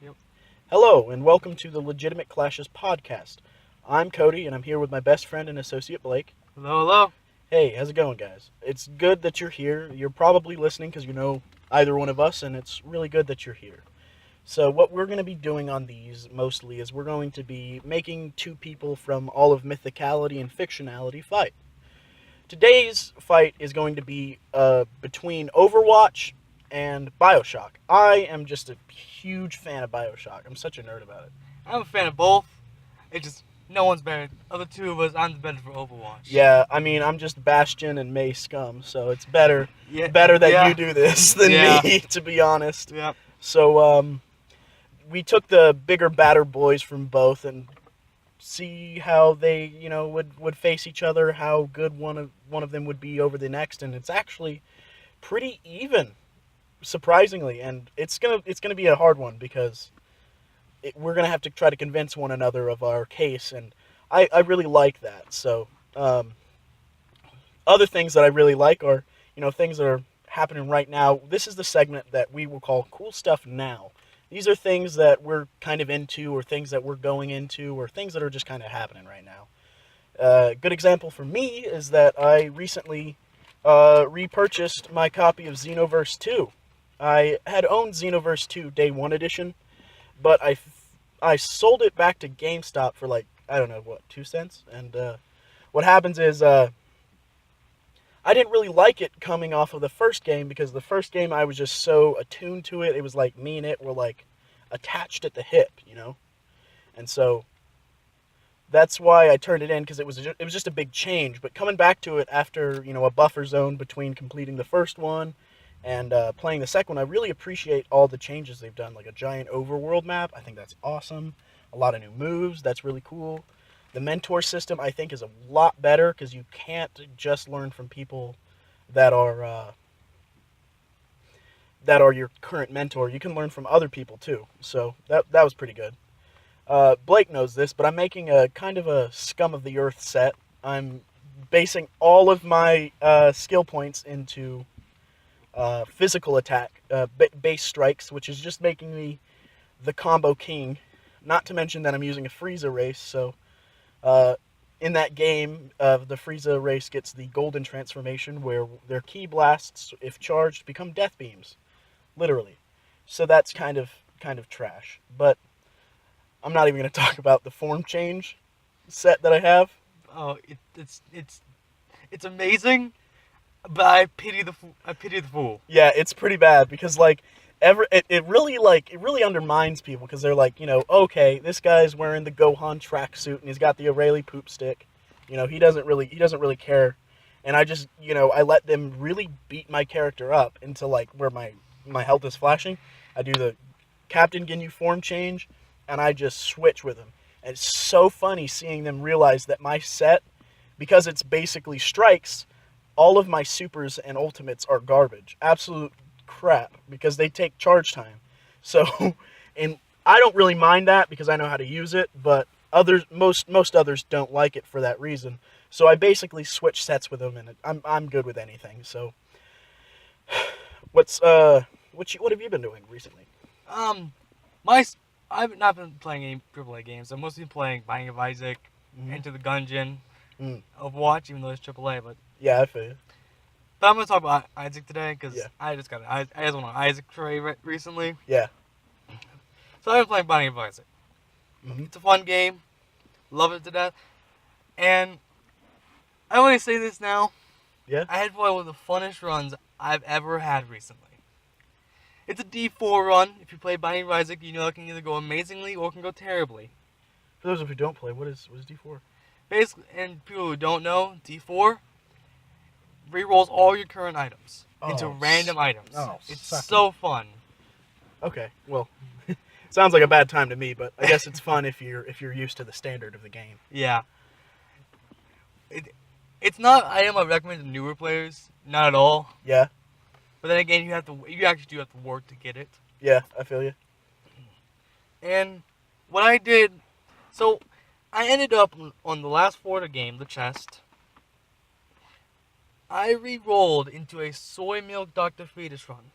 Yep. Hello, and welcome to the Legitimate Clashes podcast. I'm Cody, and I'm here with my best friend and associate Blake. Hello, hello. Hey, how's it going, guys? It's good that you're here. You're probably listening because you know either one of us, and it's really good that you're here. So, what we're going to be doing on these mostly is we're going to be making two people from all of mythicality and fictionality fight. Today's fight is going to be between Overwatch and Bioshock. I am just a huge fan of Bioshock. I'm such a nerd about it. I'm a fan of both. It's just no one's better. Of the two of us, I'm the better for Overwatch. Yeah, I mean, I'm just Bastion and May Scum, so it's better Yeah. that Yeah. you do this than Yeah. me, to be honest. Yeah. So, we took the bigger, badder boys from both and see how they, would face each other, how good one of them would be over the next, and it's actually pretty even, surprisingly, and it's gonna be a hard one because we're gonna have to try to convince one another of our case, and I really like that. So, other things that I really like are, things that are happening right now. This is the segment that we will call Cool Stuff Now. These are things that we're kind of into, or things that we're going into, or things that are just kind of happening right now. A good example for me is that I recently repurchased my copy of Xenoverse 2. I had owned Xenoverse 2 Day 1 edition, but I sold it back to GameStop for like, I don't know, what, 2 cents? And what happens is I didn't really like it coming off of the first game because the first game I was just so attuned to it. It was like me and it were like attached at the hip. And so that's why I turned it in because it was just a big change. But coming back to it after a buffer zone between completing the first one and playing the second one, I really appreciate all the changes they've done. Like a giant overworld map, I think that's awesome. A lot of new moves, that's really cool. The mentor system, I think, is a lot better because you can't just learn from people that are your current mentor. You can learn from other people too. So that was pretty good. Blake knows this, but I'm making a kind of a scum of the earth set. I'm basing all of my skill points into physical attack, base strikes, which is just making me the combo king. Not to mention that I'm using a Frieza race, so uh, in that game, the Frieza race gets the golden transformation where their ki blasts, if charged, become death beams, literally. So that's kind of trash. But I'm not even going to talk about the form change set that I have. Oh, it's amazing, but I pity the fool. Yeah, it's pretty bad because it really undermines people because they're like, okay, this guy's wearing the Gohan tracksuit and he's got the Aurelie poop stick. He doesn't really care. And I just, I let them really beat my character up until like where my health is flashing. I do the Captain Ginyu form change and I just switch with him. And it's so funny seeing them realize that my set, because it's basically strikes, all of my supers and ultimates are garbage. Absolute crap because they take charge time. So, and I don't really mind that because I know how to use it, but most others don't like it for that reason. So I basically switch sets with them, and I'm good with anything. So, what have you been doing recently? Um, my I've not been playing any AAA games. I've mostly been playing Binding of Isaac, Mm-hmm. Enter the Gungeon, Mm. Overwatch, even though it's AAA. Yeah, I feel you. But I'm gonna talk about Isaac today because Yeah, I just went on Isaac tray recently. yeah. So I've been playing Binding of Isaac. Mm-hmm. It's a fun game. Love it to death. And I always say this now. Yeah. I had probably one of the funnest runs I've ever had recently. It's a D4 run. If you play Binding of Isaac, you know it can either go amazingly or it can go terribly. For those of you who don't play, what is D4? Basically, and people who don't know, D4 rerolls all your current items into random items. It's sucky. so fun. Okay, well, sounds like a bad time to me, but I guess it's fun if you're used to the standard of the game. Yeah. It's not an item I recommend to newer players, not at all. Yeah, But then again, you actually do have to work to get it. yeah, I feel you. And what I did, so I ended up on the last floor of the game, the chest. I re-rolled into a soy milk Dr. Fetus run.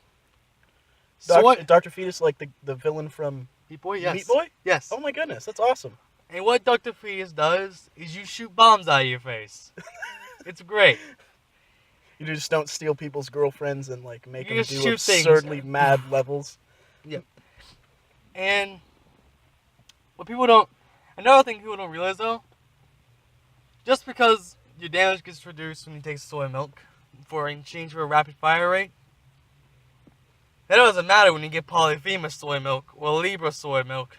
Dr. Fetus, like the villain from Meat Boy, yes. Meat Boy? Yes. Oh my goodness, that's awesome. And what Dr. Fetus does is you shoot bombs out of your face. It's great. You just don't steal people's girlfriends and like make You them just do shoot things. absurdly mad levels. Yep. And what people don't, another thing people don't realize though, just because your damage gets reduced when you take soy milk for in exchange for a rapid fire rate, that doesn't matter when you get Polyphemus soy milk or Libra soy milk.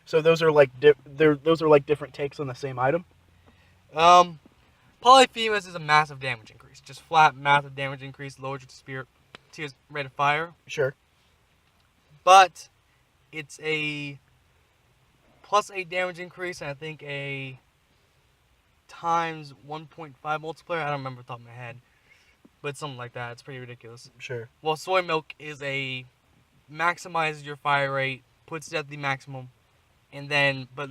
So those are like those are like different takes on the same item. Polyphemus is a massive damage increase, just flat massive damage increase, lowers your spirit tears rate of fire. Sure. But it's a +8 damage increase, and I think a times 1.5 multiplier. I don't remember off the top of my head, but it's something like that. It's pretty ridiculous. Sure. Well, soy milk is maximizes your fire rate, puts it at the maximum, and then but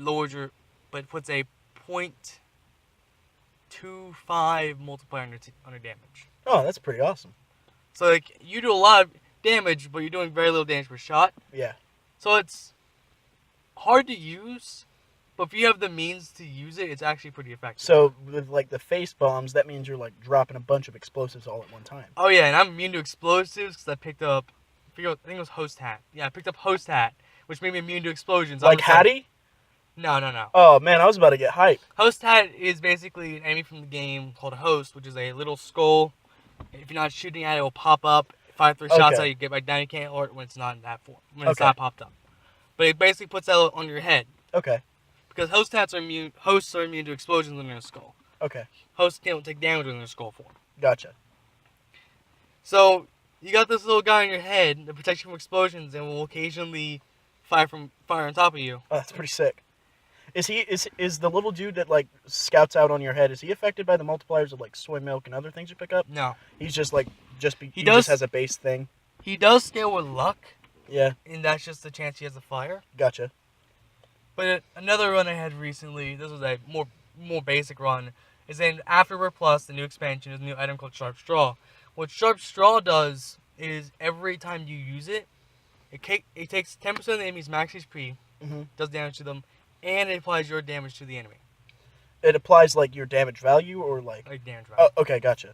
puts a 0.25 multiplier on your damage. Oh, that's pretty awesome. So like you do a lot of damage, but you're doing very little damage per shot. Yeah. So it's hard to use, but if you have the means to use it, it's actually pretty effective. So with like the face bombs, that means you're like dropping a bunch of explosives all at one time. Oh yeah, and I'm immune to explosives because I picked up, I think it was Host Hat. Yeah, I picked up Host Hat, which made me immune to explosions. Like Hattie? No. Oh man, I was about to get hyped. Host Hat is basically an enemy from the game called a Host, which is a little skull. If you're not shooting at it, it will pop up. 5-3 shots out, you get back down. You can't alert when it's not in that form. When it's not popped up. But it basically puts that on your head. Okay. Because hosts are immune to explosions in their skull. Okay. Hosts can't take damage in their skull form. Gotcha. So you got this little guy in your head that protects you from explosions and will occasionally fire on top of you. Oh, that's pretty sick. Is the little dude that like scouts out on your head? Is he affected by the multipliers of like soy milk and other things you pick up? No. He's just like he does, just has a base thing. He does scale with luck. Yeah. And that's just the chance he has a fire. Gotcha. But another run I had recently, this was a more basic run, is in Afterward Plus, the new expansion, is a new item called Sharp Straw. What Sharp Straw does is every time you use it, it takes 10% of the enemy's max HP, does damage to them, and it applies your damage to the enemy. It applies like your damage value or like damage value. Oh, okay, gotcha.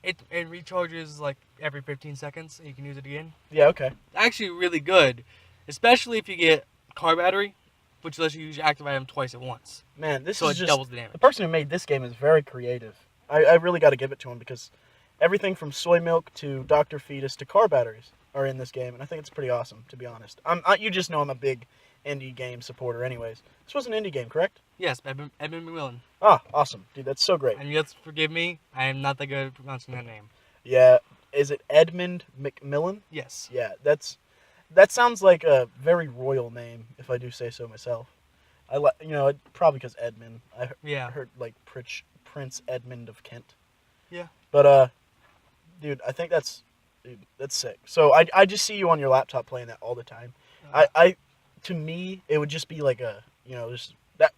It recharges like every 15 seconds, and you can use it again. Yeah, okay. Actually really good, especially if you get car battery, which lets you use your active item twice at once. Man, this so is it just doubles the damage. The person who made this game is very creative. I really got to give it to him because everything from soy milk to Dr. Fetus to car batteries are in this game, and I think it's pretty awesome, to be honest. You just know I'm a big indie game supporter anyways. This was an indie game, correct? Yes, Edmund McMillan. Ah, awesome. Dude, that's so great. And you have to forgive me, I am not that good at pronouncing that name. Yeah, is it Edmund McMillan? Yes. Yeah, that sounds like a very royal name, if I do say so myself. Probably because Edmund. I heard like Prince Edmund of Kent. Yeah. But dude, I think that's sick. So I just see you on your laptop playing that all the time. To me, it would just be like just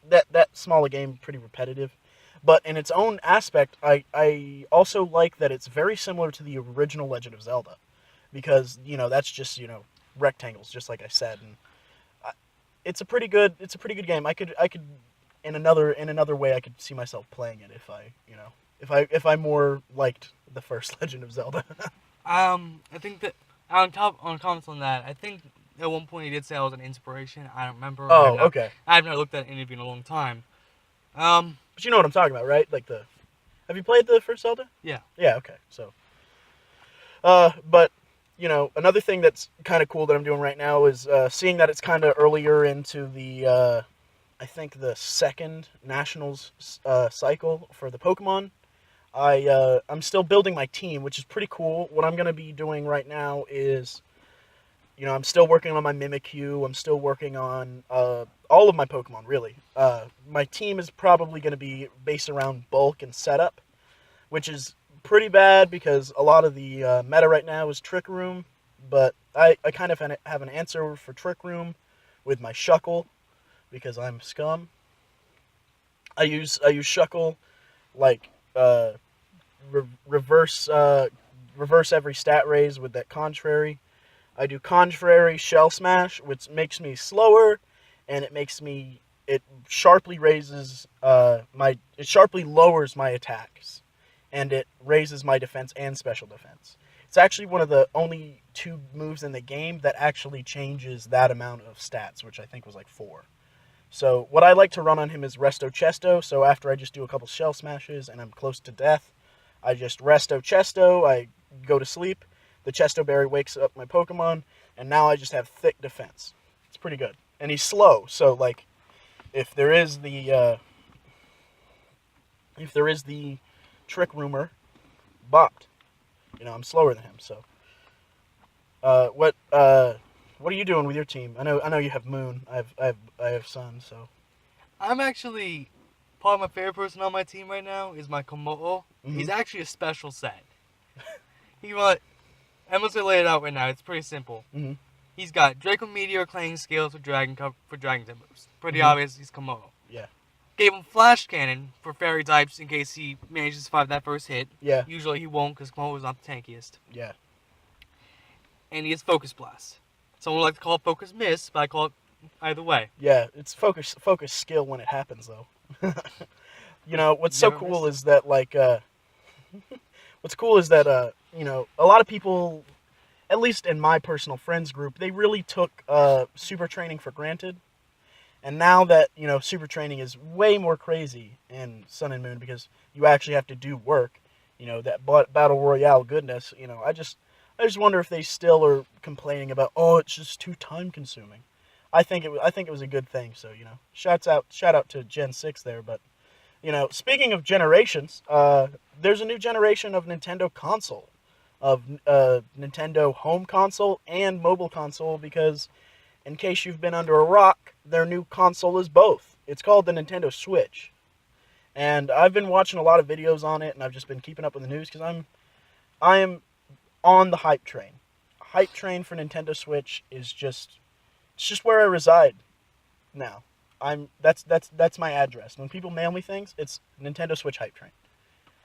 that small a game, pretty repetitive. But in its own aspect, I also like that it's very similar to the original Legend of Zelda, because that's just rectangles, just like I said, and it's a pretty good game. I could in another way I could see myself playing it if I more liked the first Legend of Zelda. I think that on comments on that, I think at one point he did say I was an inspiration. I don't remember. Oh, okay. I've not looked at an interview in a long time. But you know what I'm talking about, right? Have you played the first Zelda? Yeah. Yeah, okay. So, but another thing that's kind of cool that I'm doing right now is seeing that it's kind of earlier into the, I think the second Nationals cycle for the Pokemon. I'm still building my team, which is pretty cool. What I'm going to be doing right now is, I'm still working on my Mimikyu. I'm still working on all of my Pokemon, really. My team is probably going to be based around bulk and setup, which is pretty bad because a lot of the meta right now is Trick Room, but I kind of have an answer for Trick Room with my Shuckle because I'm scum. I use Shuckle like reverse every stat raise with that contrary. I do Contrary Shell Smash, which makes me slower, and it sharply raises it sharply lowers my attacks, and it raises my defense and special defense. It's actually one of the only 2 moves in the game that actually changes that amount of stats, which I think was like 4. So what I like to run on him is Resto Chesto, so after I just do a couple Shell Smashes and I'm close to death, I just Resto Chesto, I go to sleep, the Chesto Berry wakes up my Pokemon, and now I just have thick defense. It's pretty good. And he's slow, so like, if there is the trick rumor, bopped. I'm slower than him, so. What are you doing with your team? I know you have Moon. I have Sun, so. I'm actually probably my favorite person on my team right now is my Komodo. Mhm. He's actually a special set. I'm gonna lay it out right now. It's pretty simple. Mhm. He's got Draco Meteor Clanging Scales for Dragon types. Pretty Mhm. obvious. He's Komodo. Yeah. Gave him Flash Cannon for Fairy types in case he manages to survive that first hit. Yeah. Usually he won't because Komodo is not the tankiest. Yeah. And he has Focus Blast. Someone would like to call it Focus Miss, but I call it either way. Yeah. It's focus skill when it happens, though. What's so Never cool missed. is that a lot of people, at least in my personal friends group, they really took super training for granted. And now that, super training is way more crazy in Sun and Moon because you actually have to do work, that battle royale goodness, I just wonder if they still are complaining about, oh, it's just too time consuming. I think it was a good thing. So, shout out to Gen 6 there, but speaking of generations, there's a new generation of Nintendo console, of Nintendo home console and mobile console, because in case you've been under a rock, their new console is both. It's called the Nintendo Switch. And I've been watching a lot of videos on it, and I've just been keeping up with the news because I am on the hype train. Hype train for Nintendo Switch is just where I reside now. That's my address. When people mail me things, it's Nintendo Switch hype train.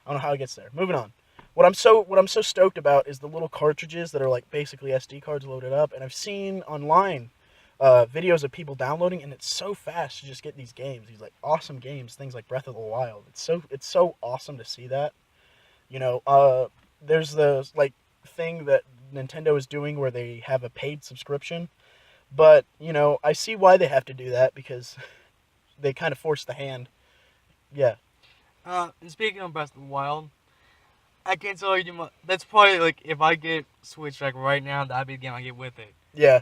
I don't know how it gets there. Moving on. What I'm so stoked about is the little cartridges that are like basically SD cards loaded up, and I've seen online videos of people downloading, and it's so fast to just get these games, these like awesome games, things like Breath of the Wild. It's so awesome to see that. There's the like thing that Nintendo is doing where they have a paid subscription, but I see why they have to do that because they kind of force the hand. Yeah. And speaking of Breath of the Wild, I can't tell you much. That's probably like if I get Switch like right now, that'd be the game I get with it. Yeah.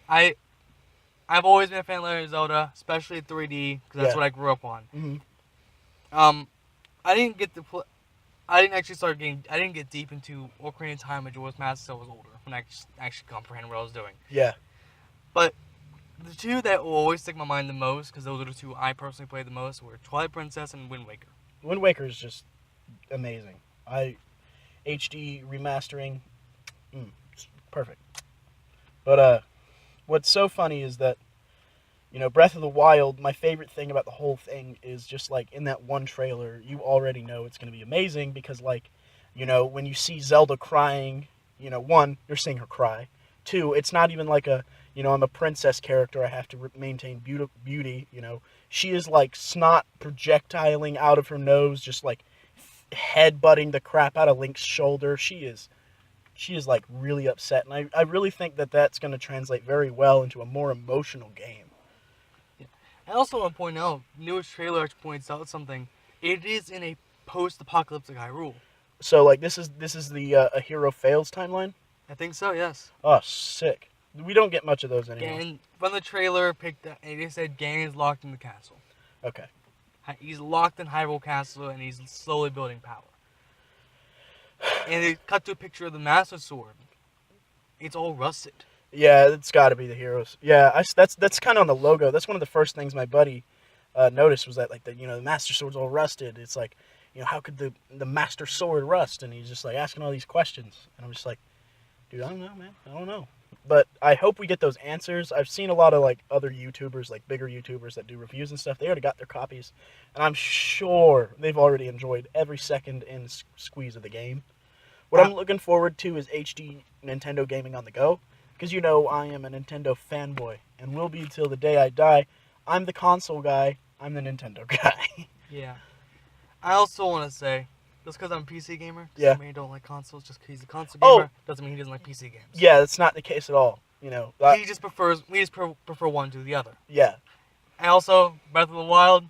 I've always been a fan of Legend of Zelda, especially 3D, because that's Yeah. what I grew up on. Mm-hmm. I didn't get to play. I didn't get deep into Ocarina of Time and Majora's Mask until I was older, when I actually comprehended what I was doing. Yeah. But the two that will always stick in my mind the most, because those are the two I personally played the most, were Twilight Princess and Wind Waker. Wind Waker is just amazing. HD remastering, it's perfect. But what's so funny is that Breath of the Wild. My favorite thing about the whole thing is just like in that one trailer, you already know it's going to be amazing because like, when you see Zelda crying, one, you're seeing her cry. Two, it's not even like I'm a princess character. I have to maintain beauty. She is like snot projectiling out of her nose, just like headbutting the crap out of Link's shoulder. She is like really upset, and I really think that that's going to translate very well into a more emotional game. Yeah. I also want to point out, newest trailer actually points out something. It is in a post-apocalyptic Hyrule. So like this is the A Hero Fails timeline. I think so. Yes. Oh, sick. We don't get much of those anymore. And from the trailer, it said Ganon is locked in the castle. Okay. He's locked in Hyrule Castle, and he's slowly building power. And they cut to a picture of the Master Sword. It's all rusted. Yeah, it's got to be the heroes. Yeah, that's kind of on the logo. That's one of the first things my buddy noticed was that like the Master Sword's all rusted. It's like how could the Master Sword rust? And he's just like asking all these questions, and I'm just like, dude, I don't know, man. I don't know. But I hope we get those answers. I've seen a lot of like other YouTubers, like bigger YouTubers that do reviews and stuff. They already got their copies, and I'm sure they've already enjoyed every second and squeeze of the game. What I'm looking forward to is HD Nintendo gaming on the go, Because you know I am a Nintendo fanboy, and will be till the day I die. I'm the console guy. I'm the Nintendo guy. Yeah. I also want to say, just because I'm a PC gamer Yeah. doesn't mean I don't like consoles. Just because he's a console Oh. gamer doesn't mean he doesn't like PC games. Yeah, that's not the case at all. You know. We just prefer one to the other. Yeah. And also, Breath of the Wild,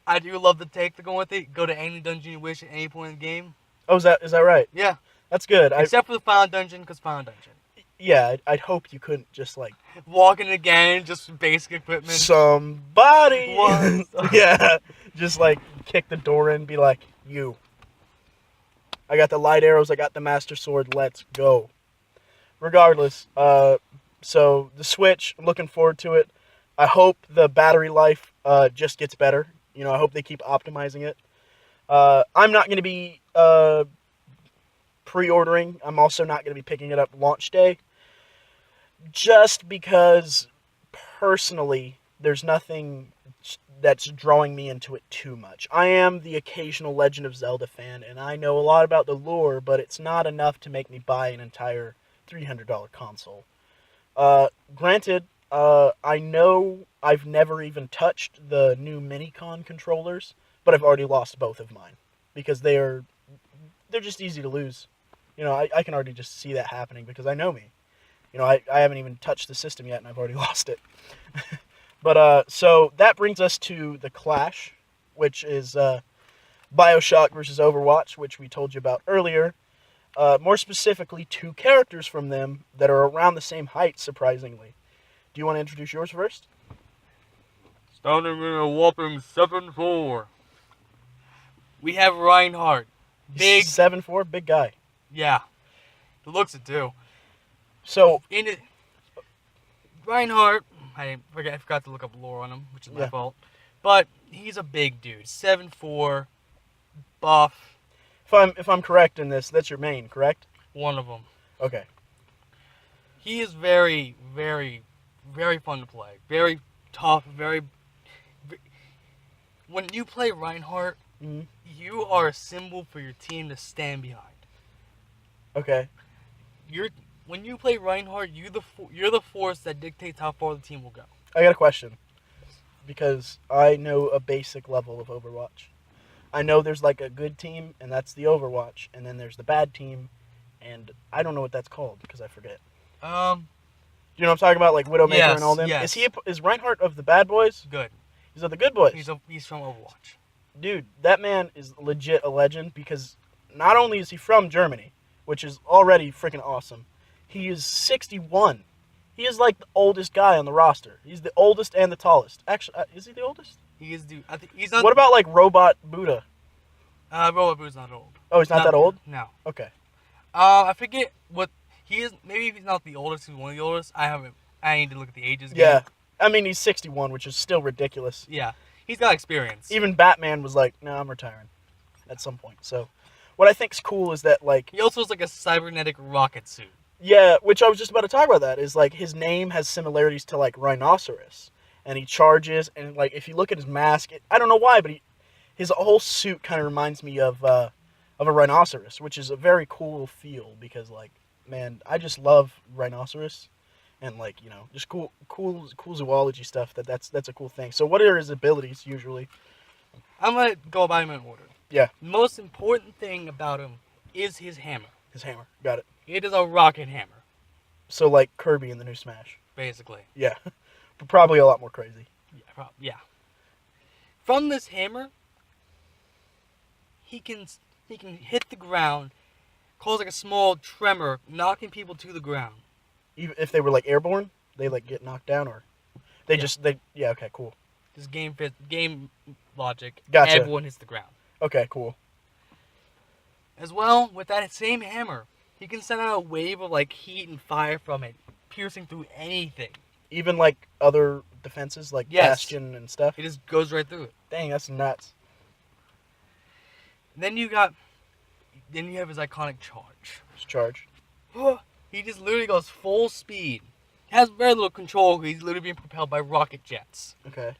I do love the take to go with it. Go to any dungeon you wish at any point in the game. Oh, is that right? Yeah. That's good. Except for the final dungeon, because final dungeon. Yeah, I'd hope you couldn't just like walk in again, just basic equipment. Somebody. What? Yeah, just like kick the door in, and be like, you. I got the light arrows. I got the master sword. Let's go. Regardless, so the Switch. I'm looking forward to it. I hope the battery life just gets better. You know, I hope they keep optimizing it. I'm not going to be pre-ordering. I'm also not going to be picking it up launch day. Just because, personally, there's nothing that's drawing me into it too much. I am the occasional Legend of Zelda fan, and I know a lot about the lore, but it's not enough to make me buy an entire $300 console. Granted, I know I've never even touched the new Minicon controllers, but I've already lost both of mine. Because they're just easy to lose. You know, I can already just see that happening because I know me. You know, I haven't even touched the system yet, and I've already lost it. But, so, that brings us to the Clash, which is Bioshock versus Overwatch, which we told you about earlier. More specifically, 2 characters from them that are around the same height, surprisingly. Do you want to introduce yours first? Starting in a whopping 7-4. We have Reinhardt. Big. 7'4", big guy. Yeah. It looks it, too. So, In it, Reinhardt, I forgot to look up lore on him, which is my fault. But he's a big dude, 7'4", buff. If I'm correct in this, that's your main, correct? One of them. Okay. He is very, very, very fun to play. Very tough. When you play Reinhardt, you are a symbol for your team to stand behind. Okay. When you play Reinhardt, you're the force that dictates how far the team will go. I got a question. Because I know a basic level of Overwatch. I know there's like a good team, and that's the Overwatch. And then there's the bad team, and I don't know what that's called, because I forget. Do you know what I'm talking about? Like Widowmaker and all them? Yes. Is Reinhardt of the bad boys? Good. He's of the good boys? He's from Overwatch. Dude, that man is legit a legend, because not only is he from Germany, which is already freaking awesome, he is 61. He is like the oldest guy on the roster. He's the oldest and the tallest. Actually, is he the oldest? He is, dude. I think he's not. What about like Robot Buddha? Robot Buddha's not old. Oh, he's not that old? No. Okay. I forget what he is. Maybe if he's not the oldest, he's one of the oldest. I need to look at the ages. Yeah. I mean, he's 61, which is still ridiculous. Yeah. He's got experience. Even Batman was like, no, I'm retiring at some point. So, what I think's cool is that, like... He also has, like, a cybernetic rocket suit. Yeah, which I was just about to talk about that, is, like, his name has similarities to, like, Rhinoceros. And he charges, and, like, if you look at his mask, I don't know why, but his whole suit kind of reminds me of a rhinoceros, which is a very cool feel, because, like, man, I just love Rhinoceros. And, like, you know, just cool zoology stuff. That's a cool thing. So what are his abilities, usually? I'm going to go by him in order. Yeah. The most important thing about him is his hammer. His hammer. Got it. It is a rocket hammer. So, like Kirby in the new Smash. Basically. Yeah. But probably a lot more crazy. Yeah. From this hammer, he can hit the ground, cause, like, a small tremor, knocking people to the ground. Even if they were, like, airborne, they, like, get knocked down, or yeah, okay, cool. Just game logic. Gotcha. Everyone hits the ground. Okay, cool. As well, with that same hammer, he can send out a wave of, like, heat and fire from it, piercing through anything. Even, like, other defenses, like Bastion and stuff? It just goes right through it. Dang, that's nuts. Then you have his iconic charge. His charge. He just literally goes full speed. Has very little control. He's literally being propelled by rocket jets. Okay.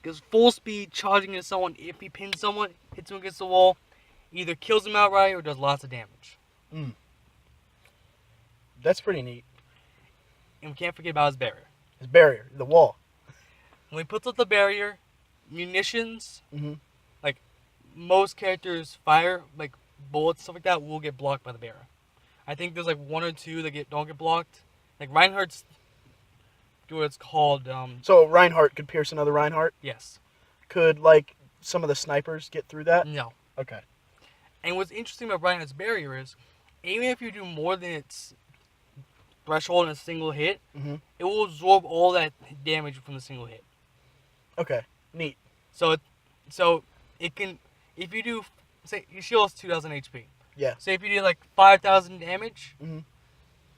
Goes full speed, charging into someone. If he pins someone, hits him against the wall, either kills him outright or does lots of damage. That's pretty neat. and we can't forget about his barrier. His barrier, the wall. When he puts up the barrier, munitions, Mm-hmm. like most characters fire, like bullets, stuff like that, will get blocked by the barrier. I think there's like one or two that don't get blocked. Like Reinhardt's, what it's called. So Reinhardt could pierce another Reinhardt. Yes. Could like some of the snipers get through that? No. Okay. And what's interesting about Reinhardt's barrier is, even if you do more than its threshold in a single hit, Mm-hmm. it will absorb all that damage from the single hit. Okay. Neat. So it can, if you do, say your shield is 2,000 HP. Yeah. Say if you do like 5,000 damage, Mm-hmm.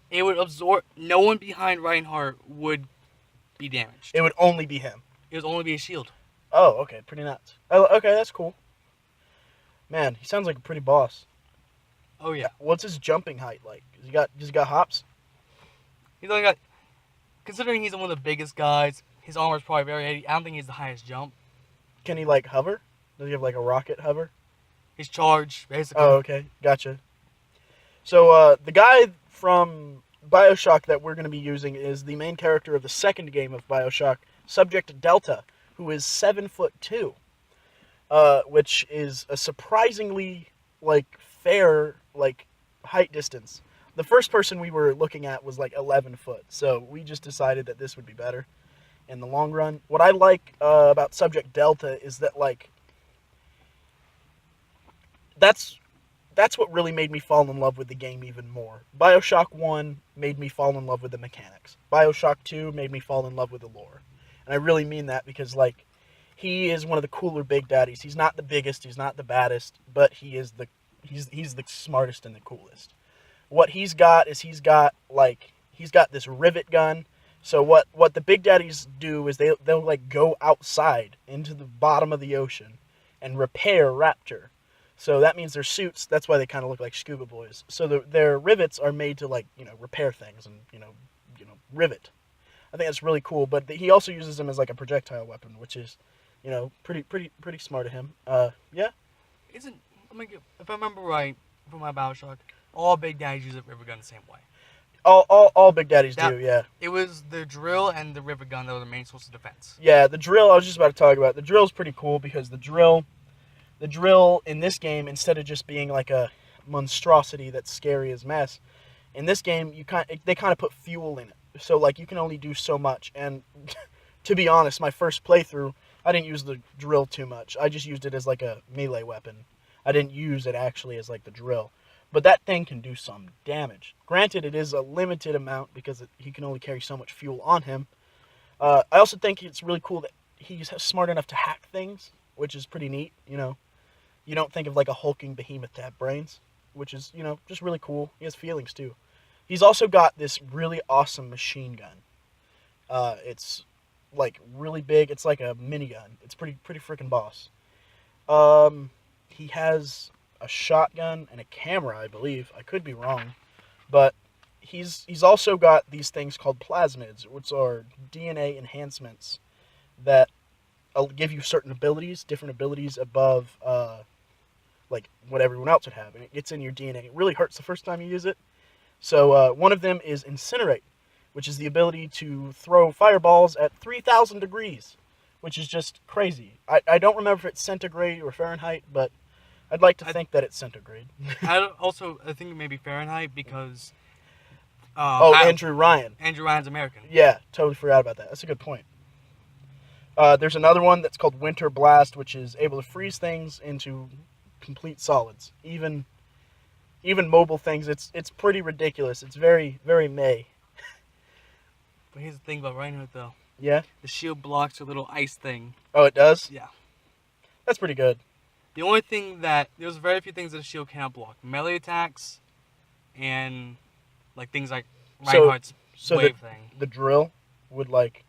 it would absorb. No one behind Reinhardt would be damaged. It would only be him. It would only be a shield. Oh, okay. Pretty nuts. Oh, okay, that's cool. Man, he sounds like a pretty boss. Oh yeah. What's his jumping height like? Does he got hops? He's only got, considering he's one of the biggest guys, his armor is probably very heavy. I don't think he's the highest jump. Can he like hover? Does he have like a rocket hover? His charge, basically. Oh, okay. Gotcha. So, the guy from Bioshock that we're going to be using is the main character of the second game of Bioshock, Subject Delta, who is 7'2", which is a surprisingly, like, fair, like, height distance. The first person we were looking at was, like, 11 foot, so we just decided that this would be better in the long run. What I like about Subject Delta is that, like, that's what really made me fall in love with the game even more. Bioshock 1 made me fall in love with the mechanics. Bioshock 2 made me fall in love with the lore. And I really mean that because, like, he is one of the cooler Big Daddies. He's not the biggest, he's not the baddest, but he's the smartest and the coolest. What he's got is he's got this rivet gun. So what the Big Daddies do is they'll like go outside into the bottom of the ocean and repair Raptor. So that means their suits, that's why they kind of look like scuba boys. So their rivets are made to, like, repair things and, rivet. I think that's really cool, but he also uses them as like a projectile weapon, which is, pretty smart of him. Yeah. Isn't, if I remember right from my Bioshock, all Big Daddies use a river gun the same way. All Big Daddies do, yeah. It was the drill and the river gun that were the main source of defense. Yeah, the drill, I was just about to talk about. The drill's pretty cool because the drill in this game, instead of just being like a monstrosity that's scary as mess, in this game they kind of put fuel in it. So like you can only do so much. And to be honest, my first playthrough, I didn't use the drill too much. I just used it as like a melee weapon. I didn't use it actually as like the drill. But that thing can do some damage. Granted, it is a limited amount because he can only carry so much fuel on him. I also think it's really cool that he's smart enough to hack things, which is pretty neat, You don't think of like a hulking behemoth to have brains, which is, just really cool. He has feelings too. He's also got this really awesome machine gun. It's like really big. It's like a minigun. It's pretty freaking boss. He has a shotgun and a camera, I believe. I could be wrong, but he's also got these things called plasmids, which are DNA enhancements that give you certain abilities, different abilities above like what everyone else would have, and it gets in your DNA. It really hurts the first time you use it. So one of them is Incinerate, which is the ability to throw fireballs at 3,000 degrees, which is just crazy. I don't remember if it's centigrade or Fahrenheit, but I'd like to think that it's centigrade. I think it may be Fahrenheit because... Andrew Ryan. Andrew Ryan's American. Yeah, totally forgot about that. That's a good point. There's another one that's called Winter Blast, which is able to freeze things into complete solids. Even mobile things. It's pretty ridiculous. It's very, very May. But here's the thing about Reinhardt, though. Yeah? The shield blocks a little ice thing. Oh, it does? Yeah. That's pretty good. The only thing there's very few things that a shield cannot block. Melee attacks and like things like Reinhardt's wave thing. The drill would like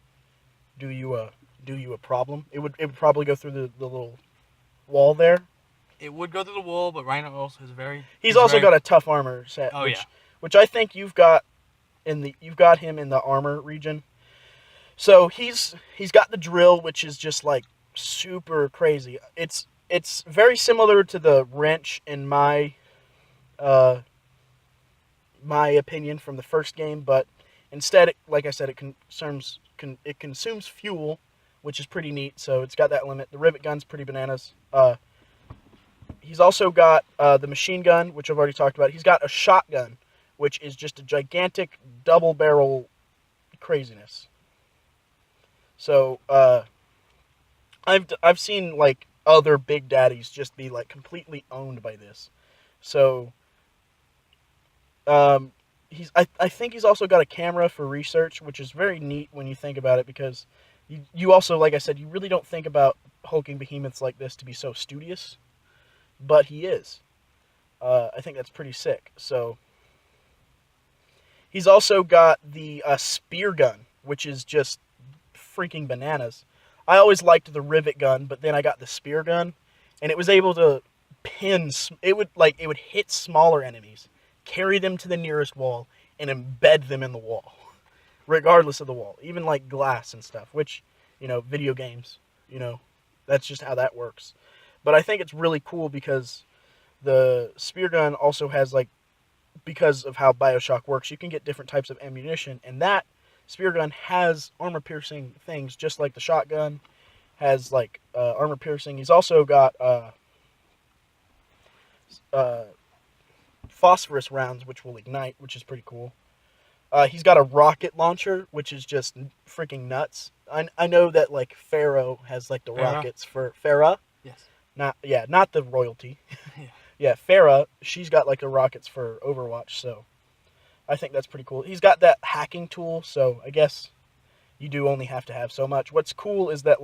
do you a problem. It would probably go through the little wall there. It would go through the wall, but Reinhardt also has He's also got a tough armor set. Oh, yeah. Which I think you've got him in the armor region. So he's got the drill, which is just like super crazy. It's very similar to the wrench in my opinion from the first game, but Instead, like I said, it consumes fuel, which is pretty neat. So it's got that limit. The rivet gun's pretty bananas. He's also got the machine gun, which I've already talked about. He's got a shotgun, which is just a gigantic double barrel craziness. So I've seen like other big daddies just be like completely owned by this. So I think he's also got a camera for research, which is very neat when you think about it, because you also, like I said, you really don't think about hulking behemoths like this to be so studious, but he is. I think that's pretty sick. So he's also got the spear gun, which is just freaking bananas. I always liked the rivet gun, but then I got the spear gun, and it was able to pin. It would hit smaller enemies, carry them to the nearest wall, and embed them in the wall, regardless of the wall, even like glass and stuff. Which, video games, that's just how that works. But I think it's really cool because the spear gun also has because of how Bioshock works, you can get different types of ammunition, and that spear gun has armor piercing things, just like the shotgun has armor piercing. He's also got phosphorus rounds, which will ignite, which is pretty cool. He's got a rocket launcher, which is just freaking nuts. I know that Pharaoh has the Farah? rockets for Farah. Yes. Not the royalty. Yeah. Yeah, Farah, she's got the rockets for Overwatch, so I think that's pretty cool. He's got that hacking tool, so I guess you do only have to have so much. What's cool is that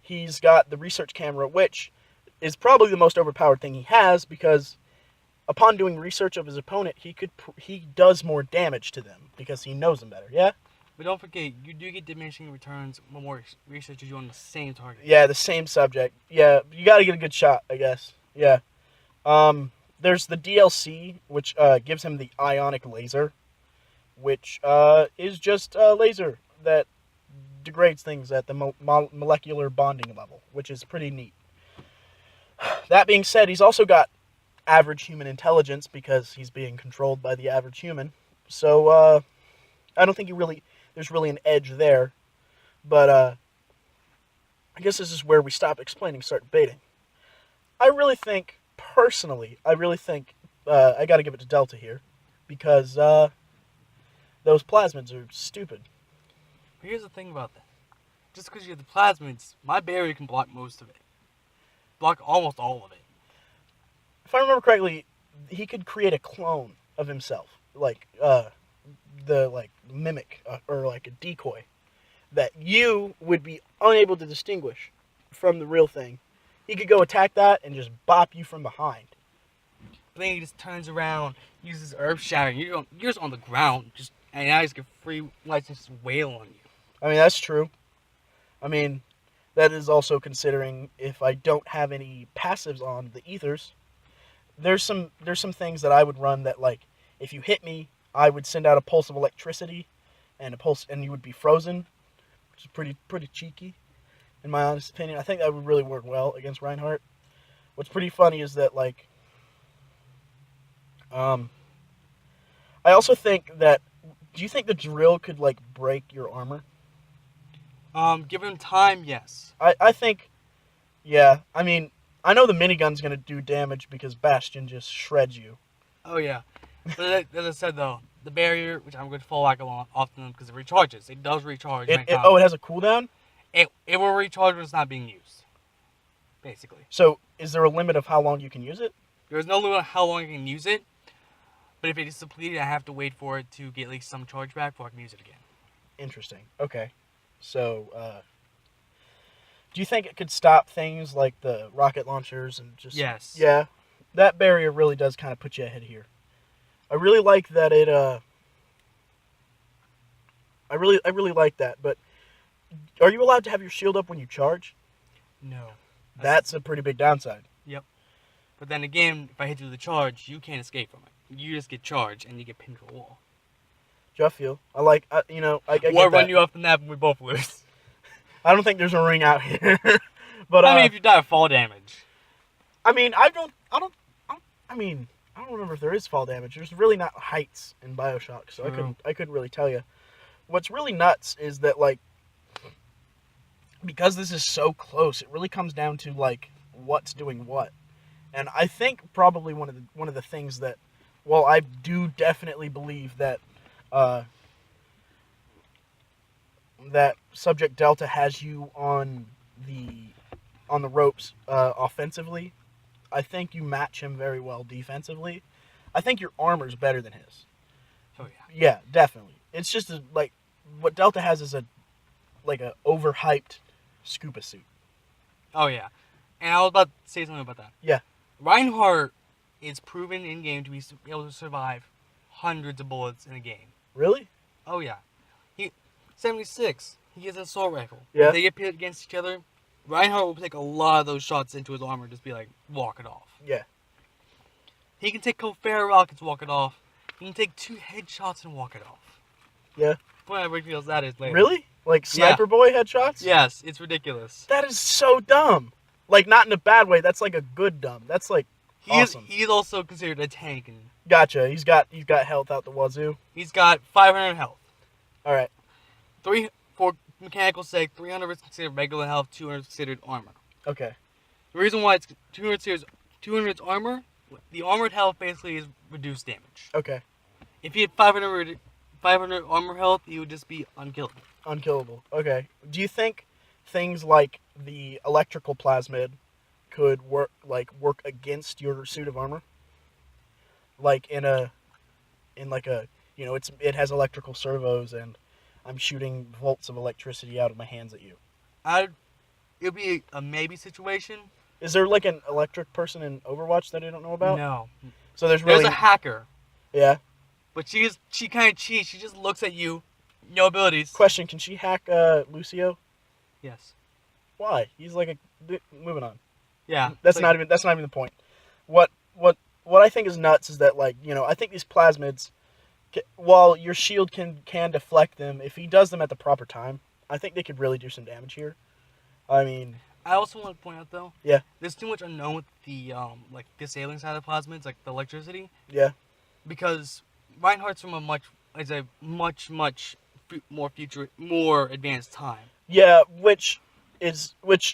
he's got the research camera, which is probably the most overpowered thing he has, because upon doing research of his opponent, he does more damage to them because he knows them better. Yeah. But don't forget, you do get diminishing returns when more researchers you on the same target. Yeah, the same subject. Yeah, you got to get a good shot, I guess. Yeah. There's the DLC, which gives him the ionic laser, which is just a laser that degrades things at the molecular bonding level, which is pretty neat. That being said, he's also got average human intelligence because he's being controlled by the average human. So I don't think there's really an edge there. But I guess this is where we stop explaining, start debating. Personally, I got to give it to Delta here, because those plasmids are stupid. But here's the thing about that. Just because you have the plasmids, my barrier can block most of it. Block almost all of it. If I remember correctly, he could create a clone of himself, the mimic or a decoy that you would be unable to distinguish from the real thing. He could go attack that and just bop you from behind. But then he just turns around, uses herb shattering. You're just on the ground, and now he's got free license to wail on you. I mean, that's true. I mean, that is also considering if I don't have any passives on the ethers. There's some things that I would run that if you hit me, I would send out a pulse of electricity, and you would be frozen, which is pretty cheeky, in my honest opinion. I think that would really work well against Reinhardt. What's pretty funny is that I also think that, do you think the drill could break your armor? Given time, yes. I think, yeah. I mean, I know the minigun's gonna do damage because Bastion just shreds you. Oh yeah. But as I said though, the barrier, which I'm going to fall back on often because it recharges. It does recharge. It has a cooldown? It will recharge when it's not being used. Basically. So, is there a limit of how long you can use it? There's no limit on how long you can use it. But if it is depleted, I have to wait for it to get at least some charge back before I can use it again. Interesting. Okay. So, do you think it could stop things like the rocket launchers and just... Yes. Yeah. That barrier really does kind of put you ahead here. I really like that it, I really like that, but are you allowed to have your shield up when you charge? No. That's a pretty big downside. Yep. But then again, if I hit you with a charge, you can't escape from it. You just get charged and you get pinned to a wall. I feel. I get Or run that. you off the map and we both lose. I don't think there's a ring out here. But I mean, if you die of fall damage. I mean, I I don't remember if there is fall damage. There's really not heights in Bioshock, so True. I couldn't really tell you. What's really nuts is that like because this is so close, it really comes down to like what's doing what. And I think probably one of the things that, well, I do definitely believe that uh, that Subject Delta has you the on the ropes offensively. I think you match him very well defensively. I think your armor's better than his. Oh yeah. Yeah, definitely. It's just like what Delta has is a overhyped scuba suit. Oh yeah. And I was about to say something about that. Yeah. Reinhardt is proven in game to be able to survive hundreds of bullets in a game. Really? Oh yeah. He 76. He has an assault rifle. Yeah. If they get pitted against each other, Reinhardt will take a lot of those shots into his armor and just be like, walk it off. Yeah. He can take a couple fair rockets, walk it off. He can take 2 headshots and walk it off. Yeah. Whatever reveals that is later. Really? Like Sniper Boy headshots? Yes, it's ridiculous. That is so dumb. Like, not in a bad way. That's like a good dumb. That's like awesome. He's also considered a tank. And Gotcha. He's got health out the wazoo. he's got 500 health. All right. For mechanical sake, 300 is considered regular health, 200 is considered armor. Okay. The reason why it's 200 is armor, the armored health basically is reduced damage. Okay. If he had 500 armor health, he would just be unkillable. Unkillable. Okay. Do you think things like the electrical plasmid could work against your suit of armor? Like it has electrical servos and I'm shooting volts of electricity out of my hands at you. It would be a maybe situation. Is there like an electric person in Overwatch that I don't know about? No. So there's a hacker. Yeah. But she kind of cheats. She just looks at you, no abilities. Question: can she hack Lucio? Yes. Why? He's like moving on. Yeah. That's not even the point. What I think is nuts is that I think these plasmids, while your shield can deflect them, if he does them at the proper time, I think they could really do some damage here. I mean, I also want to point out though. Yeah. There's too much unknown with the disabling side of plasmids, like the electricity. Yeah. Because Reinhardt's from a much more advanced time. Yeah, which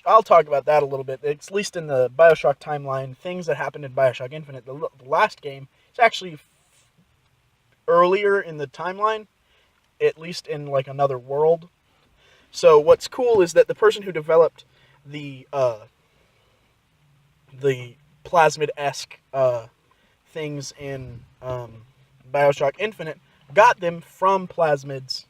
I'll talk about that a little bit. It's at least in the Bioshock timeline, things that happened in Bioshock Infinite, the last game, it's actually earlier in the timeline, at least in like another world. So what's cool is that the person who developed the plasmid-esque things in Bioshock Infinite got them from plasmids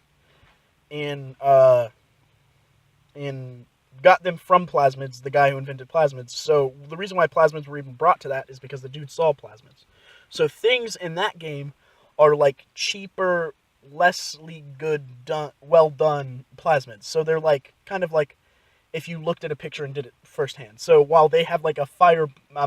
the guy who invented plasmids. So the reason why plasmids were even brought to that is because the dude saw plasmids. So things in that game are like cheaper, lessly well done plasmids. So they're like kind of like if you looked at a picture and did it firsthand. So while they have like a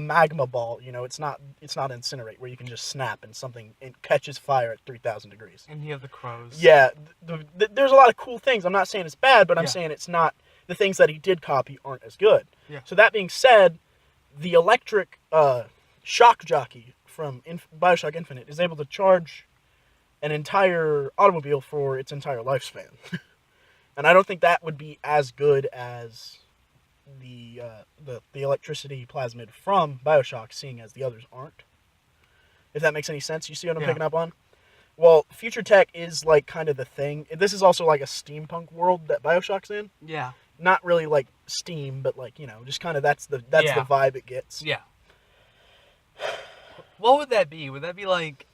magma ball, it's not incinerate where you can just snap and it catches fire at 3,000 degrees. And you have the crows. Yeah, there's a lot of cool things. I'm not saying it's bad, but I'm saying it's not. The things that he did copy aren't as good. Yeah. So that being said, the electric shock jockey from Bioshock Infinite is able to charge an entire automobile for its entire lifespan. And I don't think that would be as good as the electricity plasmid from Bioshock, seeing as the others aren't. If that makes any sense, you see what I'm picking up on? Well, future tech is like kind of the thing. This is also like a steampunk world that Bioshock's in. Yeah. Not really like steam, but like, just kind of that's the vibe it gets. Yeah. What would that be? Would that be like,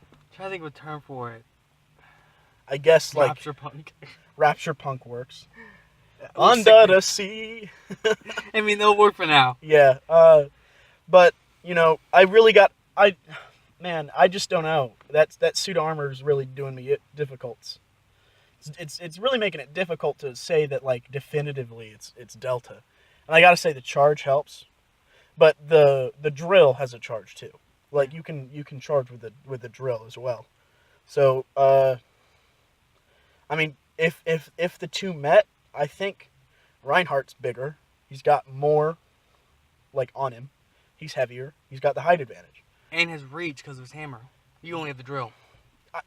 I'm trying to think of a term for it. I guess like Rapture punk. Rapture punk works. Under the sea. I mean, they'll work for now. Yeah. But I just don't know. That suit of armor is really doing me difficult. It's really making it difficult to say that like definitively it's Delta. And I gotta say the charge helps, but the drill has a charge too. Like you can charge with the drill as well. So I mean if the two met, I think Reinhardt's bigger. He's got more like on him. He's heavier. He's got the height advantage. And his reach because of his hammer. You only have the drill.